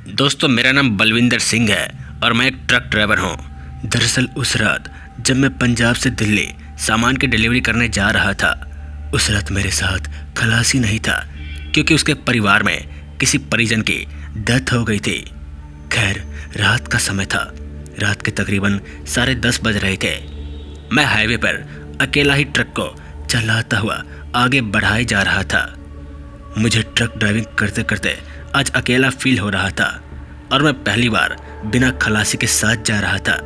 दोस्तों, मेरा नाम बलविंदर सिंह है और मैं एक ट्रक ड्राइवर हूँ। दरअसल उस रात जब मैं पंजाब से दिल्ली सामान की डिलीवरी करने जा रहा था, उस रात मेरे साथ खलासी नहीं था क्योंकि उसके परिवार में किसी परिजन की डेथ हो गई थी। खैर, रात का समय था। रात के तकरीबन 10:30 बज रहे थे। मैं हाईवे पर अकेला ही ट्रक को चलाता हुआ आगे बढ़ाए जा रहा था। मुझे ट्रक ड्राइविंग करते करते आज अकेला फील हो रहा था और मैं पहली बार बिना खलासी के साथ जा रहा था।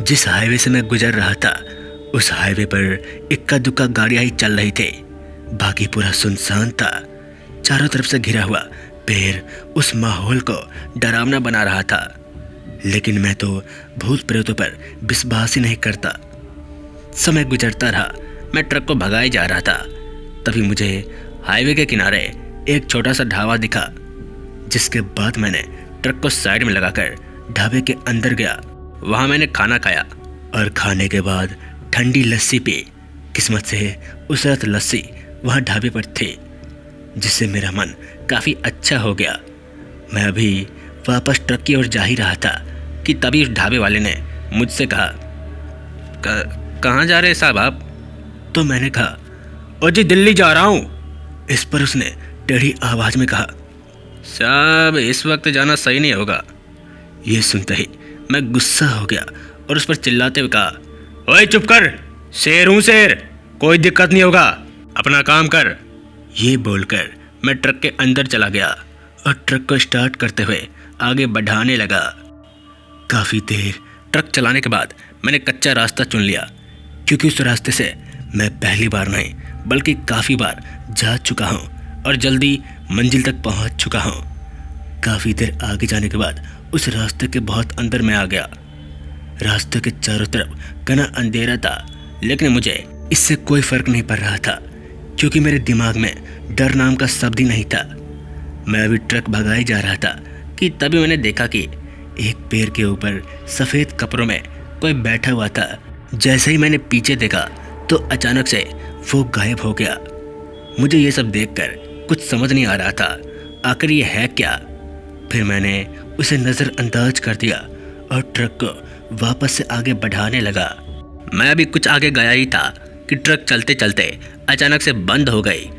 जिस हाईवे से मैं गुजर रहा था, उस हाईवे पर इक्का दुक्का गाड़ियां ही चल रही थी। बाकी पूरा सुनसान था। चारों तरफ से घिरा हुआ पेड़ उस माहौल को डरावना बना रहा था। लेकिन मैं तो भूत प्रेतों पर विश्वास ही नहीं करता। समय गुजरता रहा, मैं ट्रक को भगाए जा रहा था। तभी मुझे हाईवे के किनारे एक छोटा सा ढाबा दिखा, जिसके बाद मैंने ट्रक को साइड में लगाकर ढाबे के अंदर गया। वहाँ मैंने खाना खाया और खाने के बाद ठंडी लस्सी पी। किस्मत से उस रात लस्सी वहाँ ढाबे पर थी, जिससे मेरा मन काफ़ी अच्छा हो गया। मैं अभी वापस ट्रक की ओर जा ही रहा था कि तभी उस ढाबे वाले ने मुझसे कहा, कहाँ जा रहे साहब आप? तो मैंने कहा, ओ जी, दिल्ली जा रहा हूँ। इस पर उसने टेढ़ी आवाज़ में कहा, साहब इस वक्त जाना सही नहीं होगा। ये सुनते ही मैं गुस्सा हो गया और उस पर चिल्लाते हुए कहा, ओए चुप कर, शेर हूँ शेर, कोई दिक्कत नहीं होगा, अपना काम कर। ये बोलकर मैं ट्रक के अंदर चला गया और ट्रक को स्टार्ट करते हुए आगे बढ़ाने लगा। काफ़ी देर ट्रक चलाने के बाद मैंने कच्चा रास्ता चुन लिया, क्योंकि उस रास्ते से मैं पहली बार नहीं बल्कि काफ़ी बार जा चुका हूँ और जल्दी मंजिल तक पहुँच चुका हूँ। काफ़ी देर आगे जाने के बाद उस रास्ते के बहुत अंदर में आ गया। रास्ते के चारों तरफ घना अंधेरा था, लेकिन मुझे इससे कोई फर्क नहीं पड़ रहा था, क्योंकि मेरे दिमाग में डर नाम का शब्द ही नहीं था। मैं अभी ट्रक भगाए जा रहा था कि तभी मैंने देखा कि एक पेड़ के ऊपर सफ़ेद कपड़ों में कोई बैठा हुआ था। जैसे ही मैंने पीछे देखा तो अचानक से वो गायब हो गया। मुझे ये सब देखकर कुछ समझ नहीं आ रहा था, आखिर ये है क्या। फिर मैंने उसे नज़रअंदाज कर दिया और ट्रक को वापस से आगे बढ़ाने लगा। मैं अभी कुछ आगे गया ही था कि ट्रक चलते चलते अचानक से बंद हो गई।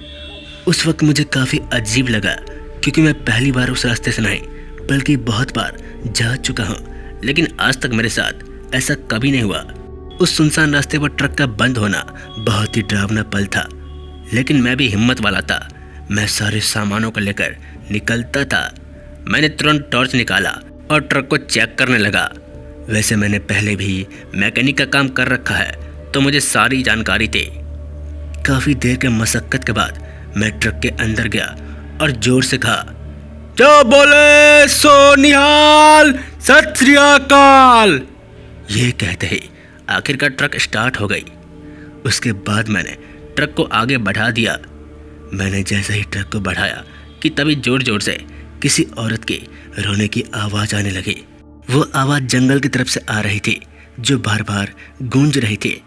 उस वक्त मुझे काफ़ी अजीब लगा, क्योंकि मैं पहली बार उस रास्ते से नहीं बल्कि बहुत बार जा चुका हूँ, लेकिन आज तक मेरे साथ ऐसा कभी नहीं हुआ। उस सुनसान रास्ते पर ट्रक का बंद होना बहुत ही डरावना पल था, लेकिन मैं भी हिम्मत वाला था। मैं सारे सामानों को लेकर निकलता था। मैंने तुरंत टॉर्च निकाला और ट्रक को चेक करने लगा। वैसे मैंने पहले भी मैकेनिक का काम कर रखा है, तो मुझे सारी जानकारी थी। काफ़ी देर के मशक्कत के बाद मैं ट्रक के अंदर गया और जोर से कहा, जो बोले सो निहाल, सत श्री अकाल। ये कहते ही आखिरकार ट्रक स्टार्ट हो गई। उसके बाद मैंने ट्रक को आगे बढ़ा दिया। मैंने जैसे ही ट्रक को बढ़ाया कि तभी जोर जोर से किसी औरत की रोने की आवाज़ आने लगी। वो आवाज़ जंगल की तरफ से आ रही थी, जो बार बार गूंज रही थी।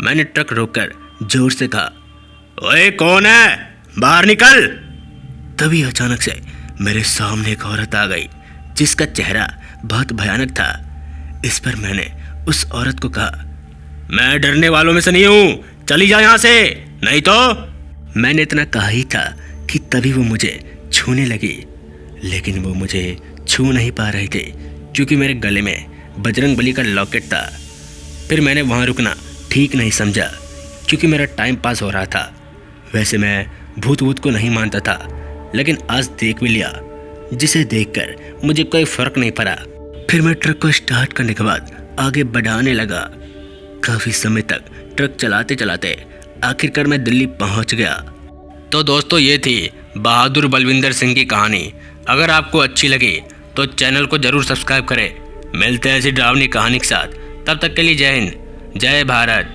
मैंने ट्रक रोककर जोर से कहा, ओए कौन है, बाहर निकल। तभी अचानक से मेरे सामने एक औरत आ गई, जिसका चेहरा बहुत भयानक था। इस पर मैंने उस औरत को कहा, मैं डरने वालों में से नहीं हूँ, चली जा यहाँ से, नहीं तो। मैंने इतना कहा ही था कि तभी वो मुझे छूने लगी, लेकिन वो मुझे छू नहीं पा रही थी, क्योंकि मेरे गले में बजरंगबली का लॉकेट था। फिर मैंने वहाँ रुकना ठीक नहीं समझा, क्योंकि मेरा टाइम पास हो रहा था। वैसे मैं भूत वूत को नहीं मानता था, लेकिन आज देख भी लिया, जिसे देखकर मुझे कोई फर्क नहीं पड़ा। फिर मैं ट्रक को स्टार्ट करने के बाद आगे बढ़ाने लगा। काफ़ी समय तक ट्रक चलाते चलाते आखिरकार मैं दिल्ली पहुंच गया। तो दोस्तों, ये थी बहादुर बलविंदर सिंह की कहानी। अगर आपको अच्छी लगी तो चैनल को ज़रूर सब्सक्राइब करें। मिलते हैं ऐसी डरावनी कहानी के साथ। तब तक के लिए जय हिंद, जय भारत।